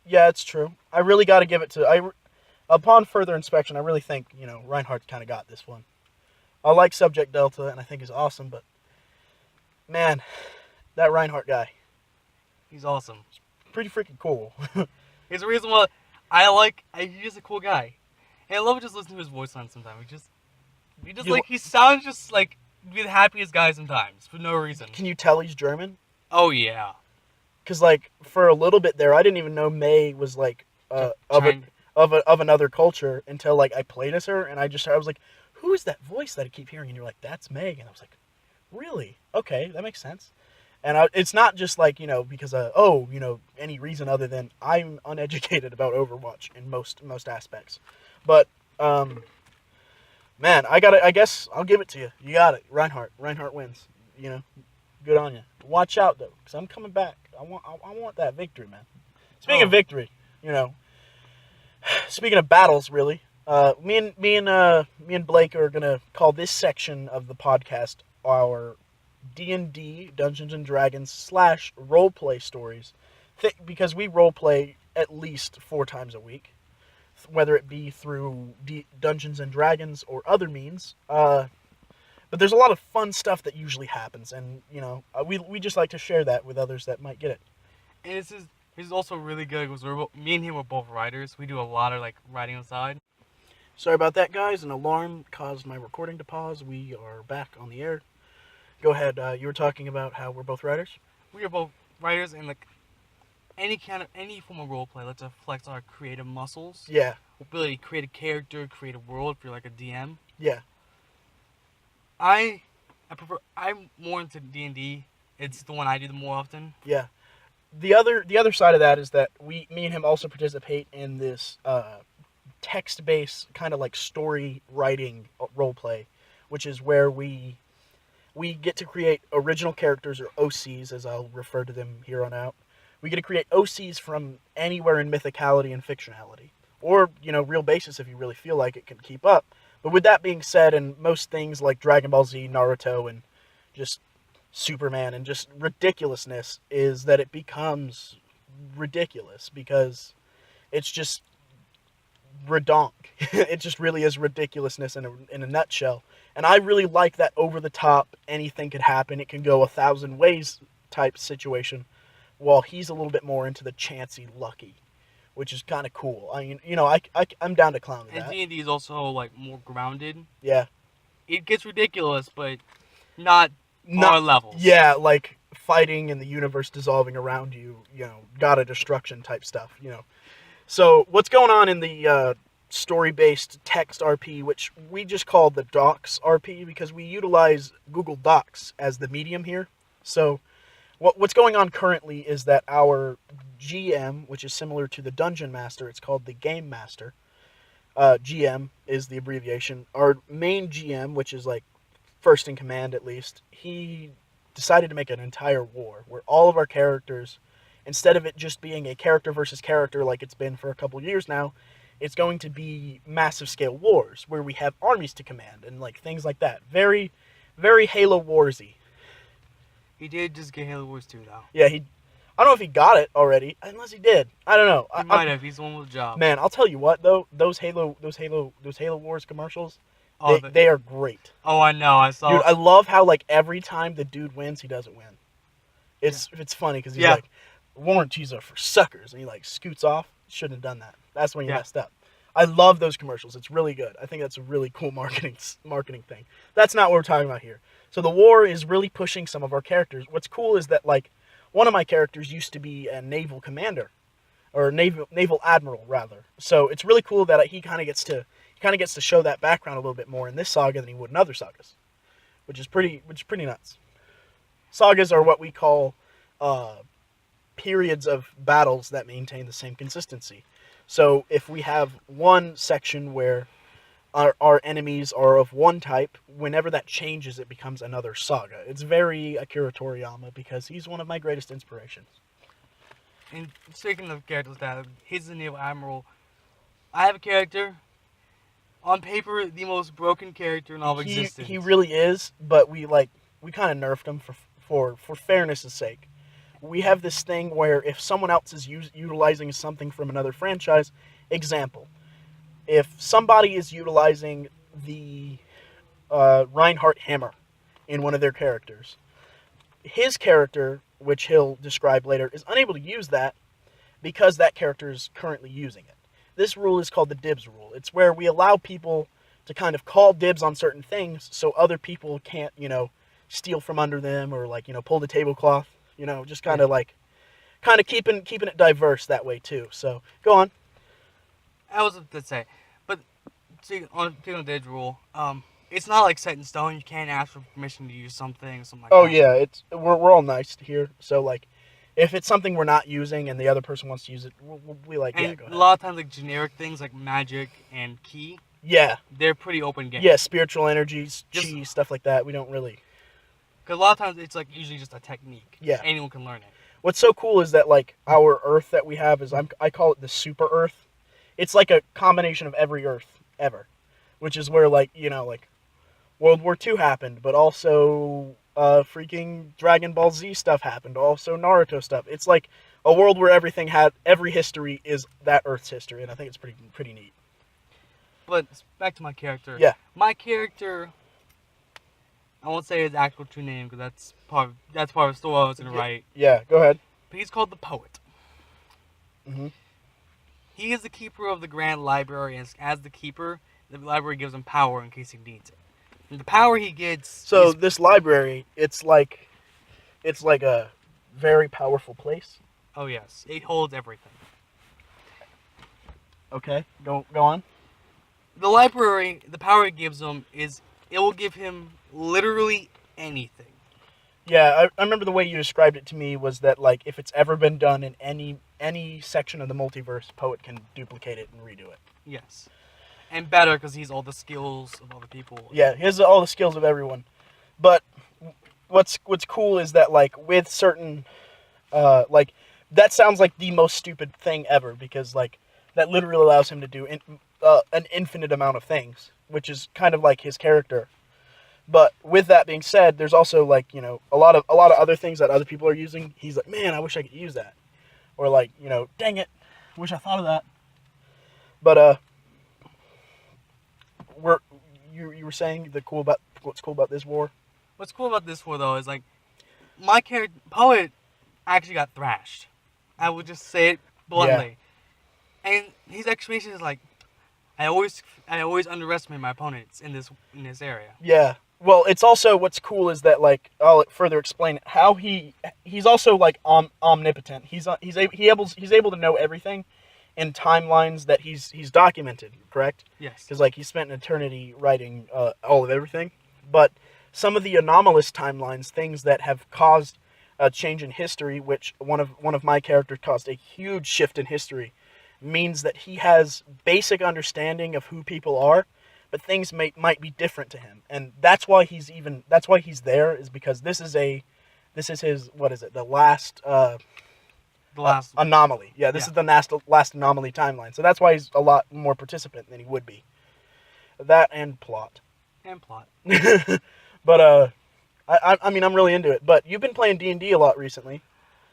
Yeah, it's true. I really got to give it to. Upon further inspection, I really think Reinhardt kind of got this one. I like Subject Delta, and I think he's awesome, but man, that Reinhardt guy, He's awesome. pretty freaking cool. He's the reason why he's just a cool guy. And I love just listening to his voice on sometimes. He sounds just like be the happiest guy sometimes for no reason. Can you tell he's German? Oh yeah. Because for a little bit there, I didn't even know May was of another culture until I played as her, and I was like, who is that voice that I keep hearing? And you're like, that's Meg, and I was like, really? Okay, that makes sense. And it's not just because any reason other than I'm uneducated about Overwatch in most aspects, but man, I guess I'll give it to you. You got it, Reinhardt. Reinhardt wins. Good on you. Watch out though, because I'm coming back. I want that victory, man. Speaking of victory, speaking of battles, really, me and Blake are gonna call this section of the podcast our D&D Dungeons and Dragons / roleplay stories, because we roleplay at least 4 times a week, whether it be through Dungeons and Dragons or other means. But there's a lot of fun stuff that usually happens, and we just like to share that with others that might get it. And this is also really good because me and him were both writers. We do a lot of writing outside. Sorry about that, guys. An alarm caused my recording to pause. We are back on the air. Go ahead. You were talking about how we're both writers. We are both writers, and any form of roleplay lets us flex our creative muscles. Yeah. Ability to create a character, create a world if you're like a DM. Yeah. I'm more into D&D. It's the one I do the more often. Yeah. The other side of that is that me and him also participate in this text-based kind of story writing roleplay, which is where we get to create original characters, or OCs as I'll refer to them here on out. We get to create OCs from anywhere in mythicality and fictionality, or real basis if you really feel like it can keep up. But with that being said, and most things like Dragon Ball Z, Naruto, and just Superman, and just ridiculousness, is that it becomes ridiculous because it's just redonk. It just really is ridiculousness in a nutshell. And I really like that over-the-top, anything could happen, it can go 1,000 ways type situation, while he's a little bit more into the chancy lucky, which is kind of cool. I mean, I'm down to clown with that. And D&D is also more grounded. Yeah. It gets ridiculous, but not our levels. Yeah, fighting and the universe dissolving around you, god of destruction type stuff, So what's going on in the story-based text RP, which we just call the Docs RP because we utilize Google Docs as the medium here. So what's going on currently is that our GM, which is similar to the Dungeon Master, it's called the Game Master. GM is the abbreviation. Our main GM, which is first in command at least, he decided to make an entire war where all of our characters, instead of it just being a character versus character like it's been for a couple years now, it's going to be massive scale wars where we have armies to command and things like that. Very, very Halo Warsy. He did just get Halo Wars 2 though. Yeah, I don't know if he got it already, unless he did. I don't know. He might have. He's the one with a job. Man, I'll tell you what though, those Halo Wars commercials, they are great. Oh, I know. I saw. Dude, I love how every time the dude wins, he doesn't win. It's funny because he's warranties are for suckers, and he scoots off. Shouldn't have done that. That's when you messed up. I love those commercials. It's really good. I think that's a really cool marketing thing. That's not what we're talking about here. So the war is really pushing some of our characters. What's cool is that one of my characters used to be a naval commander, or naval admiral rather. So it's really cool that he kind of gets to show that background a little bit more in this saga than he would in other sagas, which is pretty nuts. Sagas are what we call periods of battles that maintain the same consistency. So if we have one section where our enemies are of one type, whenever that changes, it becomes another saga. It's very Akira Toriyama because he's one of my greatest inspirations. And speaking of characters that he's the naval admiral, I have a character, on paper, the most broken character in all of existence. He really is, but we kind of nerfed him for fairness' sake. we have this thing where if someone else is utilizing something from another franchise, example, if somebody is utilizing the Reinhardt hammer in one of their characters, his character, which he'll describe later, is unable to use that because that character is currently using it. This rule is called the Dibs Rule. It's where we allow people to kind of call dibs on certain things so other people can't, steal from under them or pull the tablecloth, just kind of keeping it diverse that way too. So, go on. I was to say, but taking on Dibs Rule, it's not like set in stone. You can't ask for permission to use something or something like Oh that. yeah, we're all nice here. So if it's something we're not using and the other person wants to use it, we And go a ahead. lot of times, like generic things like magic and ki, Yeah, they're pretty open game. yeah, spiritual energies, Just- chi, stuff like that. We don't really. Because a lot of times it's like usually just a technique. Yeah. Anyone can learn it. What's so cool is that our Earth that we have is I call it the super Earth. It's like a combination of every Earth ever, which is where World War II happened, but also freaking Dragon Ball Z stuff happened, also Naruto stuff. It's like a world where every history is that Earth's history, and I think it's pretty neat. But back to my character. Yeah. My character, I won't say his actual true name because that's part of the story I was gonna write. Yeah, go ahead. But he's called the Poet. Mm-hmm. He is the keeper of the Grand Library, and as the keeper, the library gives him power in case he needs it. And the power he gets. So this library, it's like a very powerful place. Oh yes, it holds everything. Okay, go on. The library, the power it gives him is it will give him literally anything. Yeah, I remember the way you described it to me was that if it's ever been done in any section of the multiverse, Poet can duplicate it and redo it. Yes, and better because he's all the skills of other people. Yeah, he has all the skills of everyone. But what's cool is that with certain that sounds like the most stupid thing ever because that literally allows him to do an infinite amount of things, which is kind of like his character. But with that being said, there's also a lot of other things that other people are using. He's like, man, I wish I could use that, or dang it, wish I thought of that. But you were saying what's cool about this war? What's cool about this war though is my character Poet actually got thrashed. I would just say it bluntly. Yeah. And his explanation is I always underestimate my opponents in this area. Yeah. Well, it's also what's cool is that I'll further explain how he's also omnipotent. He's able to know everything in timelines that he's documented, correct? Yes. Because he spent an eternity writing all of everything. But some of the anomalous timelines, things that have caused a change in history, which one of my characters caused a huge shift in history, means that he has basic understanding of who people are, but things might be different to him, and that's why he's there, is because this is his the last anomaly. Yeah, this is the last anomaly timeline. So that's why he's a lot more participant than he would be. That and plot. But I mean I'm really into it. But you've been playing D&D a lot recently.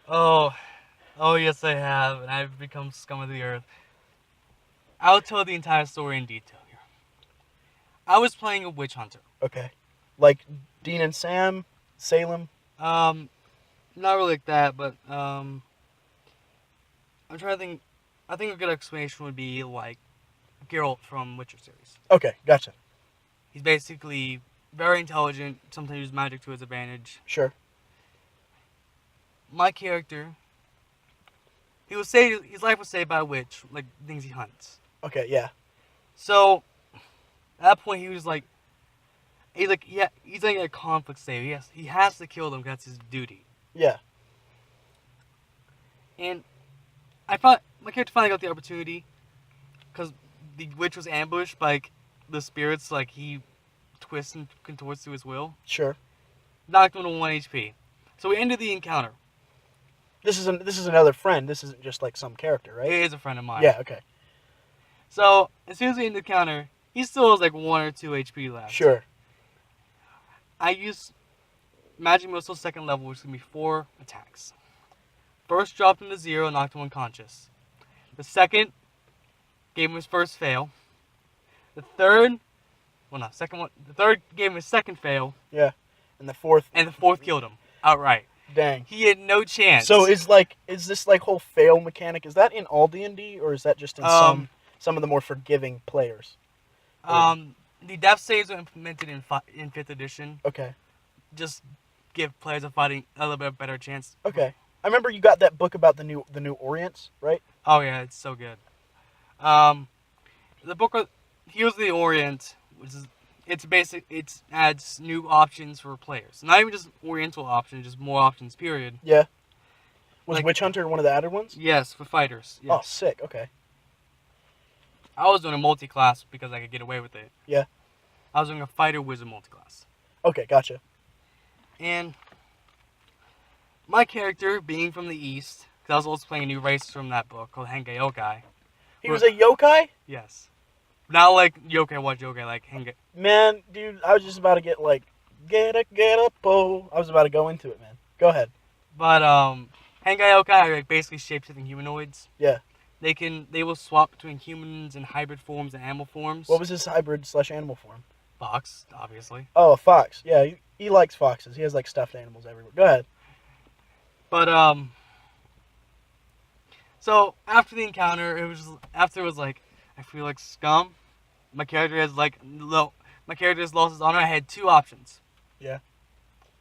Oh yes I have, and I've become scum of the earth. I'll tell the entire story in detail here. I was playing a witch hunter. Okay. Like Dean and Sam, Salem? Not really like that, but I'm trying to think. I think a good explanation would be like Geralt from Witcher series. Okay, gotcha. He's basically very intelligent, sometimes uses magic to his advantage. Sure. My character, his life was saved by a witch, like things he hunts. Okay, yeah. So, at that point, he's like a conflict state. He has to kill them because that's his duty. Yeah. And I thought my character finally got the opportunity because the witch was ambushed by the spirits. He twists and contorts to his will. Sure. Knocked him to 1 HP. So we ended the encounter. This is another friend. This isn't just some character, right? He is a friend of mine. Yeah. Okay. So as soon as we end the encounter, he still has 1 or 2 HP left. Sure. I use Magic Missile 2nd level, which is going to be 4 attacks. First dropped him to 0 and knocked him unconscious. The second gave him his first fail. The third gave him his second fail. Yeah. And the fourth. And the fourth killed him outright. Dang. He had no chance. So is this like whole fail mechanic? Is that in all D&D or is that just in some of the more forgiving players? The death saves were implemented in 5th edition. Okay. Just give players a little bit better chance. Okay. I remember you got that book about the new Orients, right? Oh yeah, it's so good. The book Here's the Orient, which is it adds new options for players. Not even just Oriental options, just more options. Period. Yeah. Was Witch Hunter one of the added ones? Yes, for fighters. Yes. Oh, sick. Okay. I was doing a multi-class because I could get away with it. Yeah. I was doing a fighter wizard multi-class. Okay, gotcha. And my character, being from the East, because I was also playing a new race from that book called Henge Yokai. He was a yokai? Yes. Not like yokai, what yokai, like Henge. Man, dude, I was just about to get up, oh. I was about to go into it, man. Go ahead. But, Henge Yokai are like basically shape-shifting humanoids. Yeah. They will swap between humans and hybrid forms and animal forms. What was his hybrid/animal form? Fox, obviously. Oh, a fox. Yeah, he likes foxes. He has like stuffed animals everywhere. Go ahead. But so after the encounter, it was like I feel like scum. My character has lost his honor. I had 2 options. Yeah.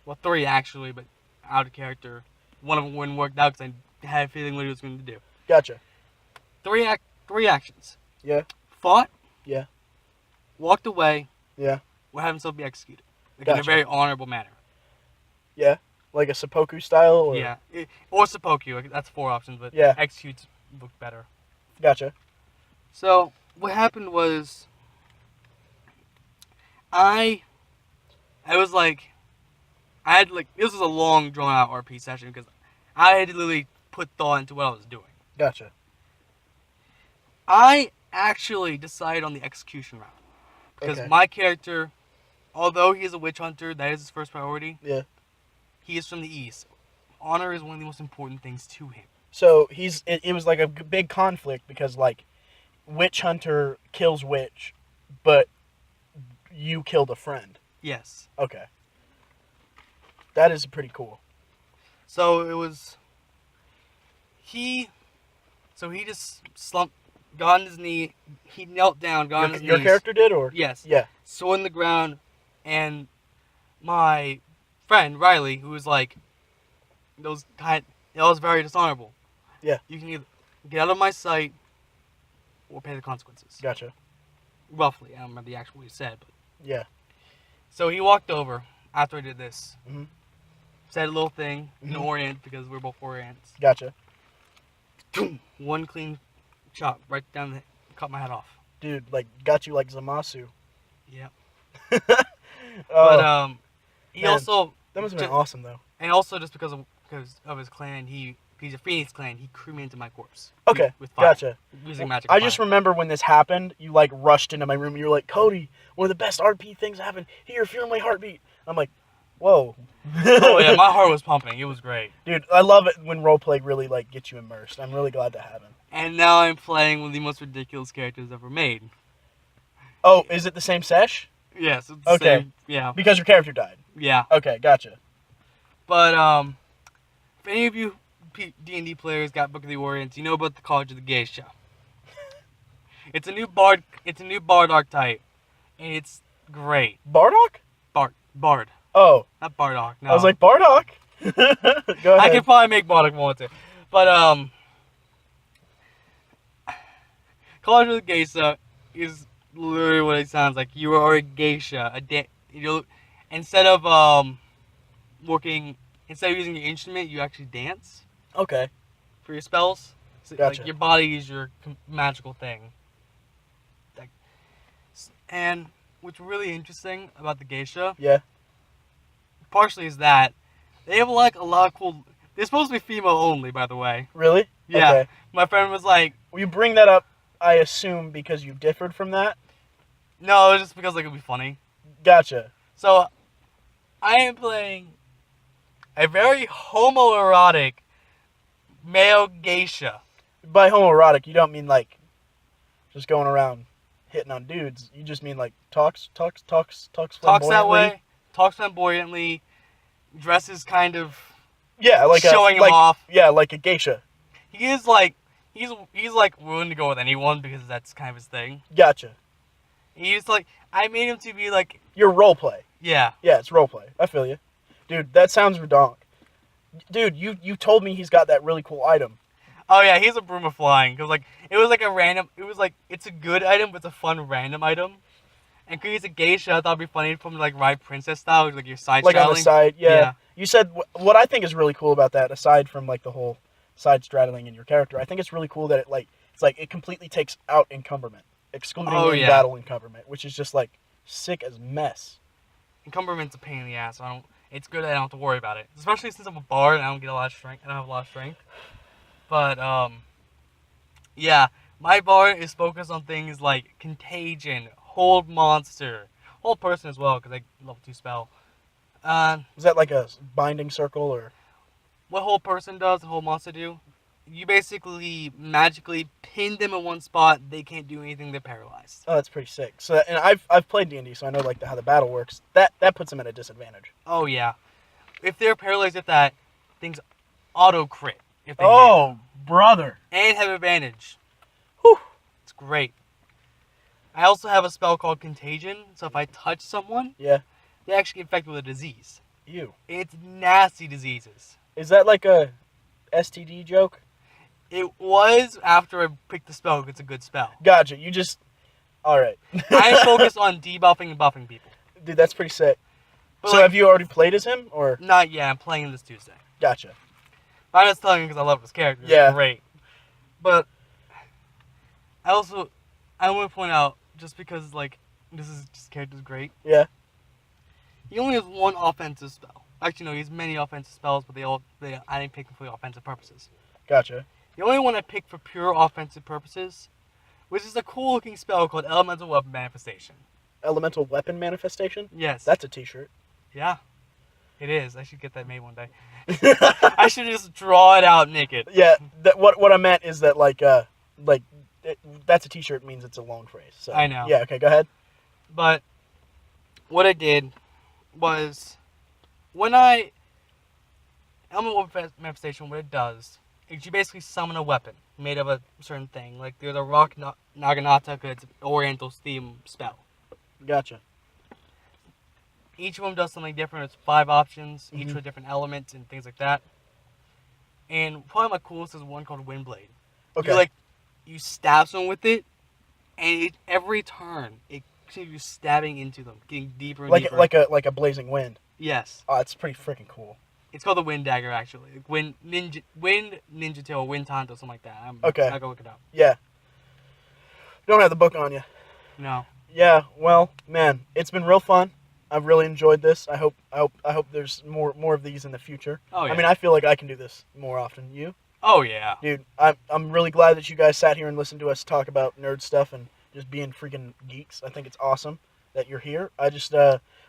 Well, 3 actually, but out of character. One of them wouldn't work out because I had a feeling what he was going to do. Gotcha. 3 actions. Yeah. Fought. Yeah. Walked away. Yeah. Or had himself be executed. Gotcha. In a very honorable manner. Yeah. Like a seppuku style? Or... Yeah. Or seppuku. That's 4 options, but yeah. executes look better. Gotcha. So, what happened was... this was a long, drawn-out RP session because I had to literally put thought into what I was doing. Gotcha. I actually decided on the execution route. Because my character, although he is a witch hunter, that is his first priority. Yeah. He is from the East. Honor is one of the most important things to him. So, it was like a big conflict because, like, witch hunter kills witch, but you killed a friend. Yes. Okay. That is pretty cool. So it was... He just slumped, got on his knee, he knelt down, got on his knees. Your character did, or? Yes. Yeah. Sword in the ground, and my friend, Riley, who was like... It was very dishonorable. Yeah. You can either get out of my sight, or pay the consequences. Gotcha. Roughly. I don't remember the actual what he said, but... Yeah. So he walked over after I did this. Mm-hmm. Said a little thing in Orient because we're both Orients. Gotcha. One clean chop right down the cut my head off. Dude, like got you like Zamasu. Yeah. Oh, but he man, also that must have been awesome though. And also just because of his clan, he's a Phoenix clan. He cremated my corpse. Okay, with fire, gotcha. Using magic. I just remember when this happened, you like rushed into my room. And you were like, Cody, one of the best RP things happened. Here, feel my heartbeat. I'm like, whoa. Oh yeah, my heart was pumping. It was great. Dude, I love it when roleplay really like gets you immersed. I'm really glad to have it. And now I'm playing one of the most ridiculous characters ever made. Oh, is it the same sesh? Yes. It's okay. Same, yeah. Because your character died. Yeah. Okay, gotcha. But if any of you D&D players got Book of the Orients, you know about the College of the Geisha. It's a new bard archetype, and it's great. Bardock? Bard. Oh. Not Bardock, no. I was like, Bardock? Go ahead. I could probably make Bardock want to. But, College of the Geisha is literally what it sounds like. You are a geisha. Instead of using your instrument, you actually dance. Okay. For your spells. So, gotcha. Like, your body is your magical thing. And what's really interesting about the geisha, yeah, partially is that they have like a lot of cool. They're supposed to be female only, by the way. Really? Yeah. Okay. My friend was like, "Will you bring that up?" I assume because you differed from that. No, it was just because like it'd be funny. Gotcha. So, I am playing a very homoerotic male geisha. By homoerotic, you don't mean like just going around hitting on dudes. You just mean like talks Talks flamboyantly. that way, talks flamboyantly, dresses kind of Yeah, like showing him like off. yeah, like a geisha. He is like he's like willing to go with anyone because that's kind of his thing. Gotcha. He's like I made him to be like Your role play. yeah. Yeah, it's role play. I feel you, dude. That sounds redonk. Dude, you told me he's got that really cool item. Oh yeah, he's a broom of flying. Cause like it was like a random. It was like it's a good item, but it's a fun random item. And cause he's a geisha, I thought it'd be funny for him to like ride princess style, like your side Like on straddling. the side, yeah. Yeah. You said what I think is really cool about that, aside from like the whole side straddling in your character. I think it's really cool that it's like it completely takes out encumberment, excluding Oh, in yeah. battle encumberment, which is just like sick as mess. Encumberment's a pain in the ass. So I don't. It's good that I don't have to worry about it, especially since I'm a bard and I don't get a lot of strength. I don't have a lot of strength. But yeah, my bard is focused on things like contagion, hold monster, hold person as well because I level 2 spell. Is that like a binding circle or? What hold person does and hold monster do? You basically magically pin them in one spot. They can't do anything. They're paralyzed. Oh, that's pretty sick. So, and I've played D&D, so I know like how the battle works. That puts them at a disadvantage. Oh yeah, if they're paralyzed at that, things auto crit if they Oh, brother. hit. And have advantage. Whew. It's great. I also have a spell called Contagion, so if I touch someone, Yeah. they actually get infected with a disease. You. It's nasty diseases. Is that like a STD joke? It was after I picked the spell. It's a good spell. Gotcha. You just. All right. I'm focused on debuffing and buffing people. Dude, that's pretty sick. But So like, have you already played as him, or? not yet. I'm playing this Tuesday. Gotcha. I'm just telling you because I love this character. It's Yeah. great. But I want to point out, just because like this character's great. Yeah. He only has one offensive spell. Actually, no, he has many offensive spells, but I didn't pick them for offensive purposes. Gotcha. The only one I picked for pure offensive purposes, which is a cool looking spell called Elemental Weapon Manifestation. Elemental weapon manifestation. Yes. That's a T-shirt. Yeah. It is. I should get that made one day. I should just draw it out naked. Yeah. What I meant is that that's a T-shirt means it's a long phrase. So. I know. Yeah. Okay. Go ahead. But what I did was when Elemental Weapon Manifestation, what it does is you basically summon a weapon made of a certain thing. Like there's a rock Naginata because it's an Oriental theme spell. Gotcha. Each of them does something different. It's 5 options, each Mhm. with different elements and things like that. And probably my coolest is one called Windblade. Okay. You stab someone with it, and every turn it continues stabbing into them, getting deeper and deeper. like a blazing wind. Yes, Oh, it's pretty freaking cool. it's called the Wind Dagger actually. Like Wind Ninja Tail, Wind Tanto, something like that. Okay. I'll go look it up. Yeah. Don't have the book on you. No. Yeah. Well, man, it's been real fun. I've really enjoyed this. I hope there's more of these in the future. Oh yeah. I mean, I feel like I can do this more often. You? Oh yeah. Dude, I'm really glad that you guys sat here and listened to us talk about nerd stuff and just being freaking geeks. I think it's awesome that you're here. I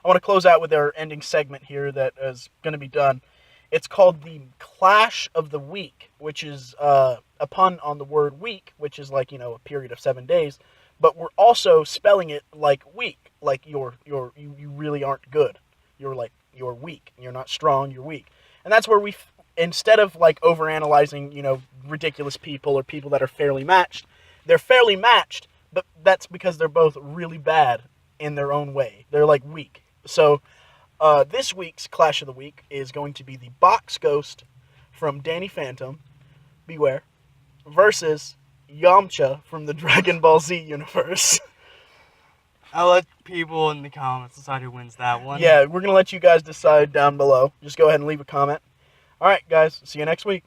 want to close out with our ending segment here that is going to be done. It's called the Clash of the Week, which is a pun on the word week, which is like, a period of 7 days. But we're also spelling it like weak, like you really aren't good. You're weak. You're not strong. You're weak, and that's where instead of like overanalyzing, ridiculous people or people that are fairly matched, they're fairly matched, but that's because they're both really bad in their own way. They're like weak. So this week's Clash of the Week is going to be the Box Ghost from Danny Phantom, beware, versus Yamcha from the Dragon Ball Z universe. I'll let people in the comments decide who wins that one. Yeah, we're going to let you guys decide down below. Just go ahead and leave a comment. All right, guys. See you next week.